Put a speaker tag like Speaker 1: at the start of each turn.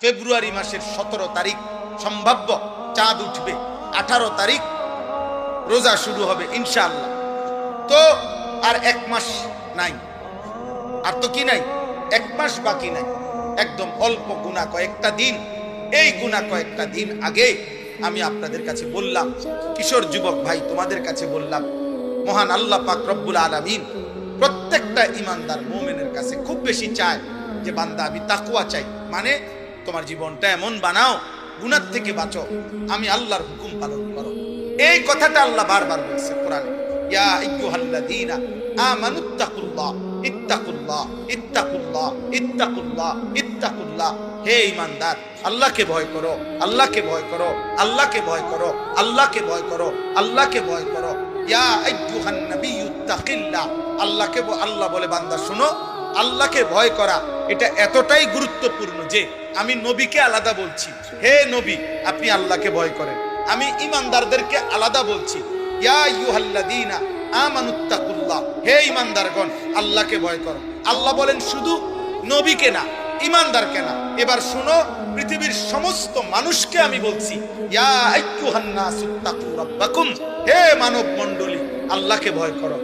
Speaker 1: ফেব্রুয়ারি মাসের 17 তারিখ সম্ভাব্য চাঁদ উঠবে, 18 তারিখ রোজা শুরু হবে ইনশাআল্লাহ। তো আর 1 মাস নাই, আর তো কি নাই, 1 মাস বাকি নাই, একদম অল্প গুনাহ কয়েকটা দিন। এই গুনাহ কয়েকটা দিন আগে আমি আপনাদের কাছে বললাম, কিশোর যুবক ভাই তোমাদের কাছে বললাম, মহান আল্লাহ পাক রব্বুল আলামিন প্রত্যেকটা ইমানদার মুমিনের কাছে খুব বেশি চায় যে বান্দা আমি তাকওয়া চাই, মানে তোমার জীবনটা এমন বানাও, গুনাহ থেকে বাঁচো, আমি আল্লাহর হুকুম পালন করো। এই কথাটা আল্লাহ বারবার বলছে কোরআনে, ইয়া আইয়ুহাল্লাযীনা আমানুত্তাকুল্লাহ ইত্তাকুল্লাহ ইত্তাকুল্লাহ ইত্তাকুল্লাহ ইত্তাকুল্লাহ। হে ঈমানদার, আল্লাহকে ভয় করো, আল্লাহকে ভয় করো, আল্লাহকে ভয় করো, আল্লাহকে ভয় করো, আল্লাহকে ভয় করো। ইয়া আইয়ুহান নাবিয়্যুত্তাকিল্লাহ। আল্লাহকে, আল্লাহ বলে বান্দা শোনো, আল্লাহকে ভয় করা এটা এতটাই গুরুত্বপূর্ণ যে আমি নবীকে আলাদা বলছি, হে নবী আপনি আল্লাহকে ভয় করেন। আমি ঈমানদারদেরকে আলাদা বলছি, ইয়া আইয়ুহাল্লাযীনা আমানুত্তাকুল্লাহ। হে ঈমানদারগণ আল্লাহকে ভয় করো। আল্লাহ বলেন শুধু নবীকে না, ঈমানদারকে না। এবার শুনো, পৃথিবীর সমস্ত মানুষকে আমি বলছি, ইয়া আইয়ুহান নাসুত্তাকু রাব্বাকুম। হে মানব মণ্ডলী আল্লাহকে ভয় করো।